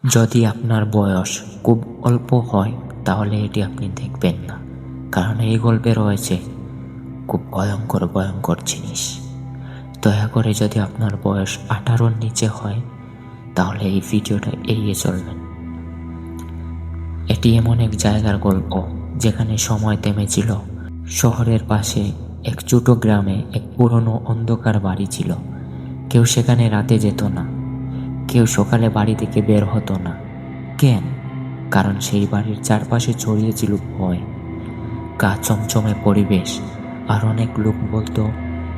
যদি আপনার বয়স খুব অল্প হয় তাহলে এটি আপনি দেখবেন না, কারণ এই গল্পে রয়েছে খুব ভয়ঙ্কর ভয়ঙ্কর জিনিস। দয়া করে যদি আপনার বয়স 18-র নিচে হয় তাহলে এই ভিডিওটা এড়িয়ে চলবেন। এটি এমন এক জায়গার গল্প যেখানে সময় থেমেছিল। শহরের পাশে এক ছোট গ্রামে এক পুরনো অন্ধকার বাড়ি ছিল। কেউ সেখানে রাতে যেত না, কেউ সকালে বাড়ি থেকে বের হতো না। কেন? কারণ সেই বাড়ির চারপাশে ছড়িয়েছিল ভয়, গা চমচমে পরিবেশ, আর অনেক লোক বলতো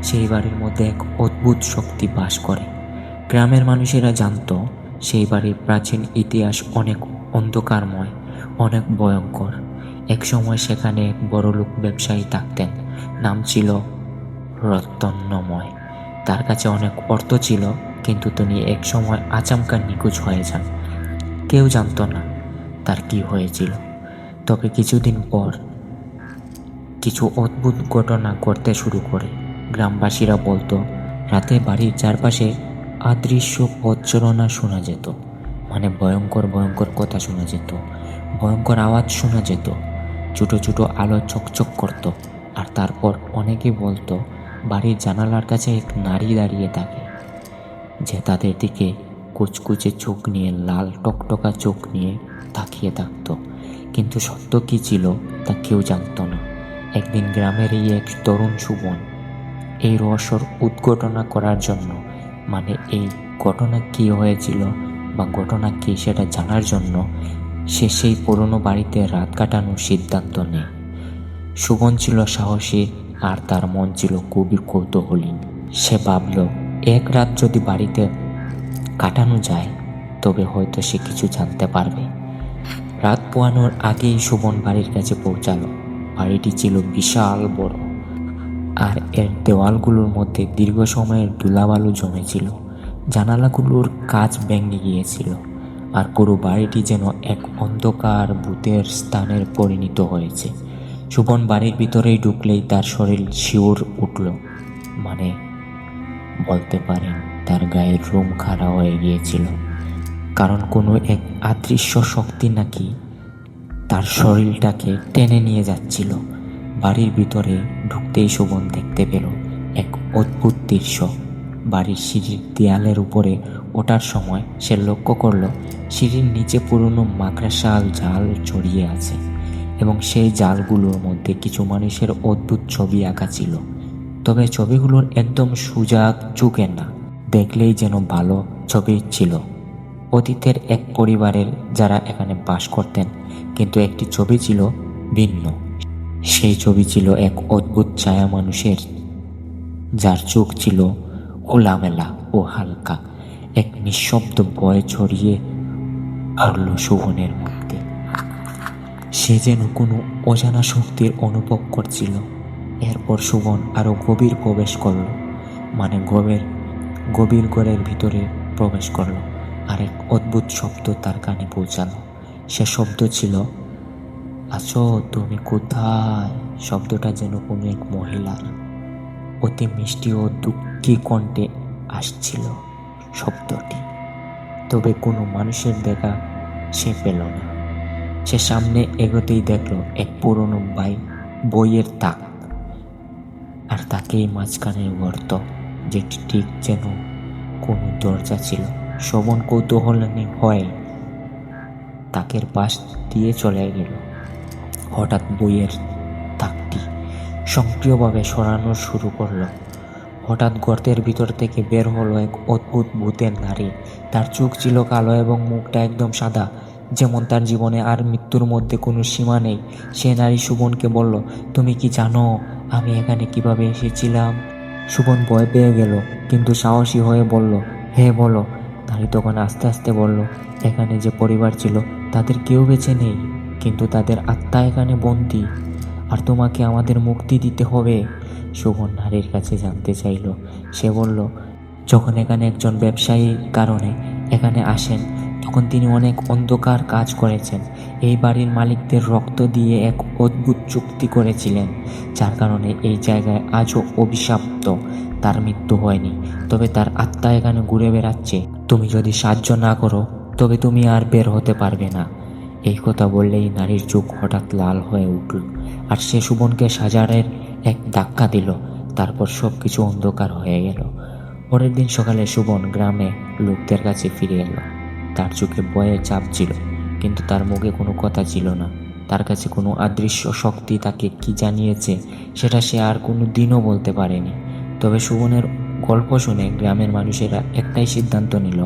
সেই বাড়ির মধ্যে এক অদ্ভুত শক্তি বাস করে। গ্রামের মানুষেরা জানতো সেই বাড়ির প্রাচীন ইতিহাস অনেক অন্ধকারময়, অনেক ভয়ঙ্কর। এক সময় সেখানে এক বড়লোক ব্যবসায়ী থাকতেন, নাম ছিল রত্নময়। তার কাছে অনেক অর্থ ছিল, কিন্তু তিনি এক সময় আচমকা নিখোঁজ হয়ে যান। কেউ জানতো না তার কি হয়েছিল। তবে কিছুদিন পর কিছু অদ্ভুত ঘটনা ঘটতে শুরু করে। গ্রামবাসীরা বলতো রাতে বাড়ির চারপাশে অদৃশ্য পথচলনা শোনা যেত, মানে ভয়ঙ্কর ভয়ঙ্কর কথা শোনা যেত, ভয়ঙ্কর আওয়াজ শোনা যেত, ছোট ছোট আলো চকচক করত। আর তারপর অনেকে বলতো বাড়ির জানালার কাছে এক নারী দাঁড়িয়ে থাকে, যে তাদের দিকে কুচকুচে চোখ নিয়ে, লাল টকটকা চোখ নিয়ে তাকিয়ে থাকতো। কিন্তু সত্য কি ছিল তা কেউ জানতো না। একদিন গ্রামেরই এক তরুণ সুবন এই রহস্যর উদ্ঘটনা করার জন্য, মানে এই ঘটনা কি হয়েছিল বা ঘটনা কি সেটা জানার জন্য, সে সেই পুরনো বাড়িতে রাত কাটানোর সিদ্ধান্ত নেয়। সুবন ছিল সাহসী আর তার মন ছিল খুবই কৌতূহলী। সে ভাবল এক রাত যদি বাড়িতে কাটানো যায় তবে হয়তো সে কিছু জানতে পারবে। রাত পোয়ানোর আগেই সুবন বাড়ির কাছে পৌঁছালো। বাড়িটি ছিল বিশাল বড়, আর এর দেওয়ালগুলোর মধ্যে দীর্ঘ সময়ের ধুলাবালু জমেছিল। জানালাগুলোর কাঁচ ভেঙে গিয়েছিল, আর পুরো বাড়িটি যেন এক অন্ধকার ভূতের স্থানের পরিণত হয়েছে। সুবন বাড়ির ভিতরেই ঢুকলেই তার শরীর শিউর উঠল, মানে বলতে পারেন তার গায়ের রোম খাড়া হয়ে গিয়েছিল, কারণ কোনো এক অদৃশ্য শক্তি নাকি তার শরীরটাকে টেনে নিয়ে যাচ্ছিল। বাড়ির ভিতরে ঢুকতেই শোভন দেখতে পেল এক অদ্ভুত দৃশ্য। বাড়ির সিঁড়ির দেয়ালের উপরে ওঠার সময় সে লক্ষ্য করল সিঁড়ির নিচে পুরনো মাকড়সার জাল ছড়িয়ে আছে, এবং সেই জালগুলোর মধ্যে কিছু মানুষের অদ্ভুত ছবি আঁকা ছিল। তবে ছবিগুলোর একদম সোজা চোখে না, দেখলেই যেন ভালো ছবি ছিল অতীতের এক পরিবারের যারা এখানে বাস করতেন। কিন্তু একটি ছবি ছিল ভিন্ন। সেই ছবি ছিল এক অদ্ভুত ছায়া মানুষের, যার চোখ ছিল খোলামেলা ও হালকা। এক নিঃশব্দ ভয় ছড়িয়ে পড়ল শোভনের মধ্যে। সে যেন কোনো অজানা শক্তির অনুভব করছিল। এরপর শোভন আরো গভীর প্রবেশ করল, মানে গভীর ঘরের ভিতরে প্রবেশ করল। আর এক অদ্ভুত শব্দ তার কানে পৌঁছালো। সে শব্দ ছিল, আছো তুমি কোথায়? শব্দটা যেন কোনো এক মহিলার অতি মিষ্টি ও দুঃখী কণ্ঠে আসছিল শব্দটি। তবে কোনো মানুষের দেখা সে পেল না। সে সামনে এগোতেই দেখলো এক পুরনো বইয়ের তাক, আর তাকেই মাঝখানের গর্ত, যেটি ঠিক যেন কোনো দরজা ছিল। শোভন কৌতূহলী হয় তাকের পাশ দিয়ে চলে গেল। হঠাৎ বইয়ের তাকটি সক্রিয়ভাবে সরানো শুরু করলো। হঠাৎ গর্তের ভিতর থেকে বের হলো এক অদ্ভুত ভূতের নারী। তার চোখ ছিল কালো এবং মুখটা একদম সাদা, যেমন তার জীবনে আর মৃত্যুর মধ্যে কোনো সীমা নেই। সে নারী সুবনকে বলল, তুমি কি জানো আমি এখানে কিভাবে এসেছিলাম? সুবন ভয় পেয়ে গেল, কিন্তু সাহসী হয়ে বলল, হ্যাঁ বলো। নারী তখন আস্তে আস্তে বলল, এখানে যে পরিবার ছিল তাদের কেউ বেঁচে নেই, কিন্তু তাদের আত্মা এখানে বন্দী, আর তোমাকে আমাদের মুক্তি দিতে হবে। শোভন নারীর কাছে জানতে চাইল। সে বলল, যখন এখানে একজন ব্যবসায়ীর কারণে এখানে আসেন তখন তিনি অনেক অন্ধকার কাজ করেছেন। এই বাড়ির মালিকদের রক্ত দিয়ে এক অদ্ভুত চুক্তি করেছিলেন, যার কারণে এই জায়গায় আজও অভিশপ্ত। তার মৃত্যু হয়নি, তবে তার আত্মা এখানে ঘুরে বেড়াচ্ছে। তুমি যদি সাহায্য না করো তবে তুমি আর বের হতে পারবে না। এই কথা বললেই নারীর চোখ হঠাৎ লাল হয়ে উঠল, আর সে সুবনকে সাজারের এক ধাক্কা দিল। তারপর সব কিছু অন্ধকার হয়ে গেল। পরের দিন সকালে সুবন গ্রামে লোকদের কাছে ফিরে এলো। তার চোখে ভয়ে চাপ ছিল, কিন্তু তার মুখে কোনো কথা ছিল না। তার কাছে কোনো অদৃশ্য শক্তি তাকে কি জানিয়েছে সেটা সে আর কোনো দিনও বলতে পারেনি। তবে সুবনের গল্প শুনে গ্রামের মানুষেরা একটাই সিদ্ধান্ত নিল,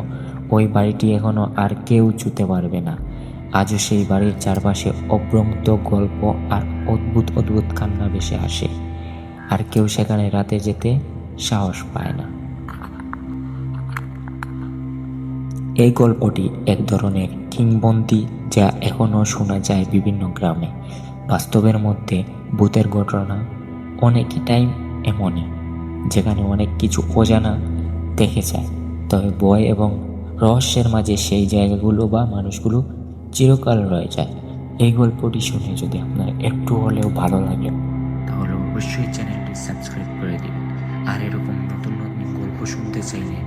ওই বাড়িটি এখনো আর কেউ ছুঁতে পারবে না। আজও সেই বাড়ির চারপাশে অভ্রন্ত গল্প আর অদ্ভুত অদ্ভুত কান্না ভেসে আসে, আর কেউ সেখানে রাতে যেতে সাহস পায় না। এই গল্পটি এক ধরনের কিংবদন্তি যা এখনও শোনা যায় বিভিন্ন গ্রামে। বাস্তবের মধ্যে ভূতের ঘটনা অনেকটাই এমনই, যেখানে অনেক কিছু অজানা দেখে যায়, তবে ভয় এবং রহস্যের মাঝে সেই জায়গাগুলো বা মানুষগুলো চিরকাল রয়ে যায়। এই গল্পটি শুনে যদি আপনার একটু হলেও ভালো লাগে, তাহলে অবশ্যই চ্যানেলটি সাবস্ক্রাইব করে দিন। আর এরকম নতুন নতুন গল্প শুনতে চাইলে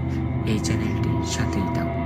এই চ্যানেলটির সাথেই থাকুন।